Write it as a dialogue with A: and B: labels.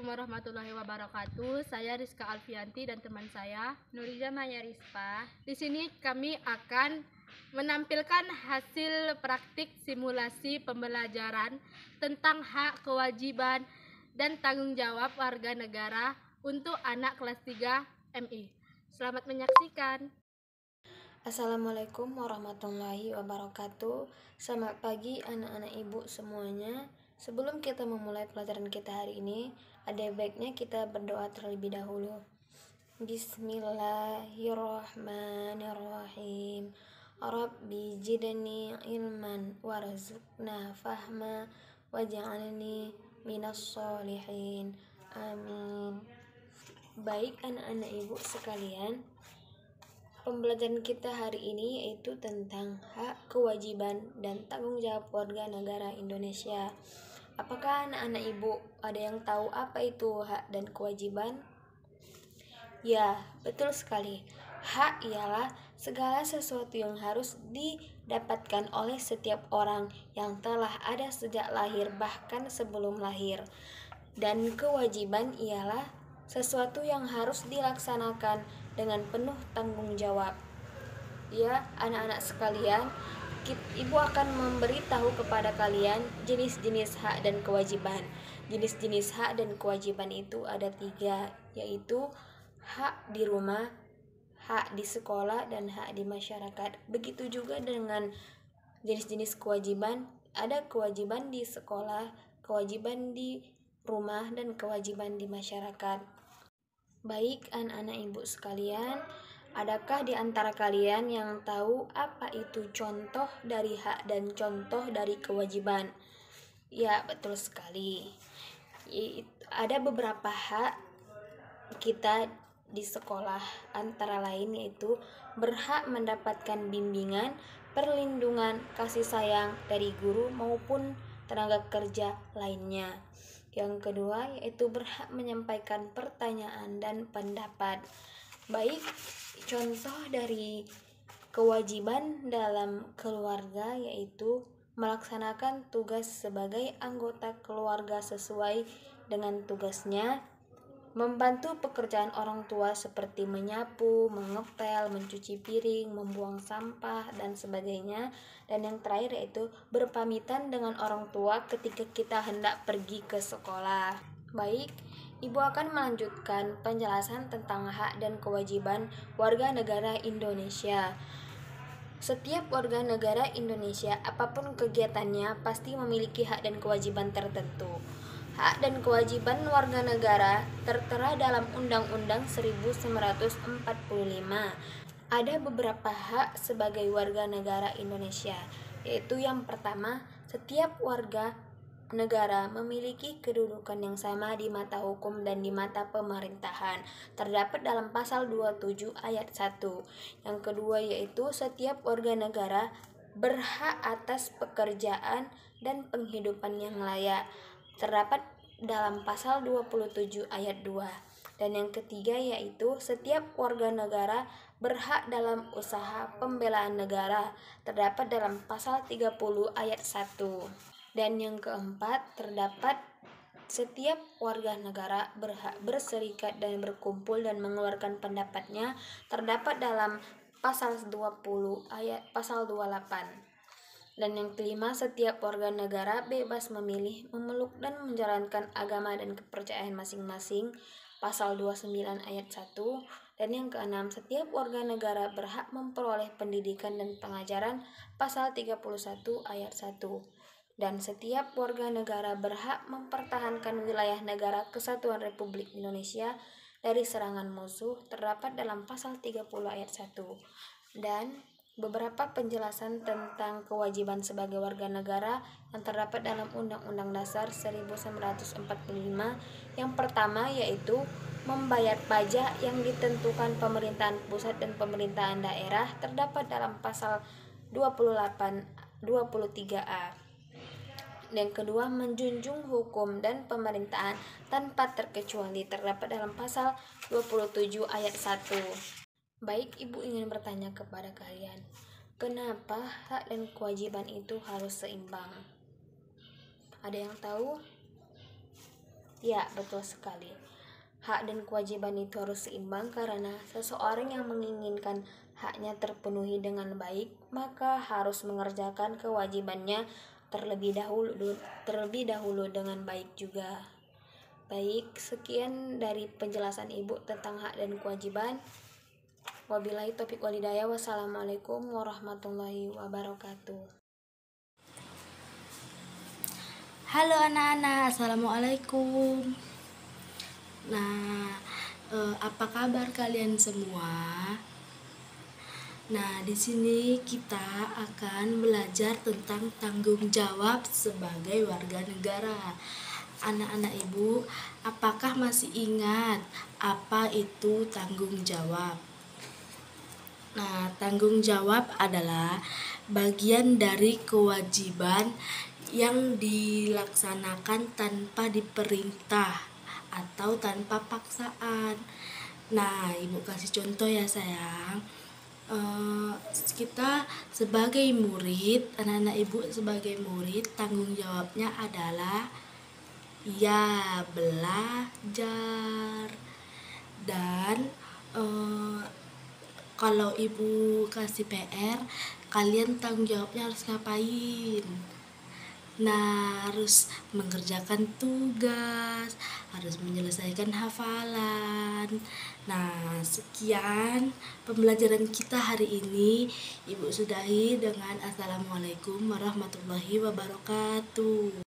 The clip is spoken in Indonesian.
A: warahmatullahi wabarakatuh. Saya Rizka Alfianti dan teman saya
B: Nuriza Maya Rispa.
A: Di sini kami akan menampilkan hasil praktik simulasi pembelajaran tentang hak, kewajiban, dan tanggung jawab warga negara untuk anak kelas 3 MI. Selamat menyaksikan.
C: Assalamualaikum warahmatullahi wabarakatuh. Selamat pagi anak-anak ibu semuanya. Sebelum kita memulai pelajaran kita hari ini, ada baiknya kita berdoa terlebih dahulu. Bismillahirrahmanirrahim. Rabbi jidni ilman warzuqna fahma waj'alni minas sholihin. Amin. Baik anak-anak ibu sekalian, pembelajaran kita hari ini yaitu tentang hak, kewajiban, dan tanggung jawab warga negara Indonesia. Apakah anak-anak ibu ada yang tahu apa itu hak dan kewajiban? Ya, betul sekali. Hak ialah segala sesuatu yang harus didapatkan oleh setiap orang yang telah ada sejak lahir bahkan sebelum lahir. Dan kewajiban ialah sesuatu yang harus dilaksanakan dengan penuh tanggung jawab. Ya, anak-anak sekalian, Ibu akan memberitahu kepada kalian jenis-jenis hak dan kewajiban. Jenis-jenis hak dan kewajiban itu ada 3, yaitu hak di rumah, hak di sekolah, dan hak di masyarakat. Begitu juga dengan jenis-jenis kewajiban, ada kewajiban di sekolah, kewajiban di rumah, dan kewajiban di masyarakat. Baik anak-anak ibu sekalian, adakah di antara kalian yang tahu apa itu contoh dari hak dan contoh dari kewajiban? Ya, betul sekali. Ada beberapa hak kita di sekolah, antara lain yaitu berhak mendapatkan bimbingan, perlindungan, kasih sayang dari guru maupun tenaga kerja lainnya. Yang kedua yaitu berhak menyampaikan pertanyaan dan pendapat. Baik, contoh dari kewajiban dalam keluarga yaitu melaksanakan tugas sebagai anggota keluarga sesuai dengan tugasnya, membantu pekerjaan orang tua seperti menyapu, mengepel, mencuci piring, membuang sampah, dan sebagainya. Dan yang terakhir yaitu berpamitan dengan orang tua ketika kita hendak pergi ke sekolah. Baik, Ibu akan melanjutkan penjelasan tentang hak dan kewajiban warga negara Indonesia. Setiap warga negara Indonesia, apapun kegiatannya, pasti memiliki hak dan kewajiban tertentu. Hak dan kewajiban warga negara tertera dalam Undang-Undang 1945. Ada beberapa hak sebagai warga negara Indonesia, yaitu yang pertama, setiap warga negara memiliki kedudukan yang sama di mata hukum dan di mata pemerintahan, terdapat dalam pasal 27 ayat 1. Yang kedua yaitu setiap warga negara berhak atas pekerjaan dan penghidupan yang layak, terdapat dalam pasal 27 ayat 2. Dan yang ketiga yaitu setiap warga negara berhak dalam usaha pembelaan negara, terdapat dalam pasal 30 ayat 1. Dan yang keempat, terdapat setiap warga negara berhak berserikat dan berkumpul dan mengeluarkan pendapatnya, terdapat dalam pasal 20 ayat pasal 28. Dan yang kelima, setiap warga negara bebas memilih, memeluk, dan menjalankan agama dan kepercayaan masing-masing, pasal 29 ayat 1. Dan yang keenam, setiap warga negara berhak memperoleh pendidikan dan pengajaran, pasal 31 ayat 1. Dan setiap warga negara berhak mempertahankan wilayah negara Kesatuan Republik Indonesia dari serangan musuh, terdapat dalam pasal 30 ayat 1. Dan beberapa penjelasan tentang kewajiban sebagai warga negara yang terdapat dalam Undang-Undang Dasar 1945. Yang pertama yaitu membayar pajak yang ditentukan pemerintahan pusat dan pemerintahan daerah, terdapat dalam pasal 23A. Yang kedua, menjunjung hukum dan pemerintahan tanpa terkecuali, terdapat dalam pasal 27 ayat 1. Baik, Ibu ingin bertanya kepada kalian, kenapa hak dan kewajiban itu harus seimbang? Ada yang tahu? Ya, betul sekali. Hak dan kewajiban itu harus seimbang karena seseorang yang menginginkan haknya terpenuhi dengan baik, maka harus mengerjakan kewajibannya terlebih dahulu dengan baik juga. Baik, sekian dari penjelasan Ibu tentang hak dan kewajiban. Wabillahi taufiq wal hidayah. Wassalamualaikum warahmatullahi wabarakatuh.
A: Halo anak-anak, assalamualaikum. Nah, apa kabar kalian semua? Nah, di sini kita akan belajar tentang tanggung jawab sebagai warga negara. Anak-anak Ibu, apakah masih ingat apa itu tanggung jawab? Nah, tanggung jawab adalah bagian dari kewajiban yang dilaksanakan tanpa diperintah atau tanpa paksaan. Nah, Ibu kasih contoh ya sayang. Kita sebagai murid, anak-anak Ibu sebagai murid, tanggung jawabnya adalah ya belajar. Dan kalau Ibu kasih PR, kalian tanggung jawabnya harus ngapain? Nah, harus mengerjakan tugas, harus menyelesaikan hafalan. Nah, sekian pembelajaran kita hari ini. Ibu sudahi dengan Assalamualaikum warahmatullahi wabarakatuh.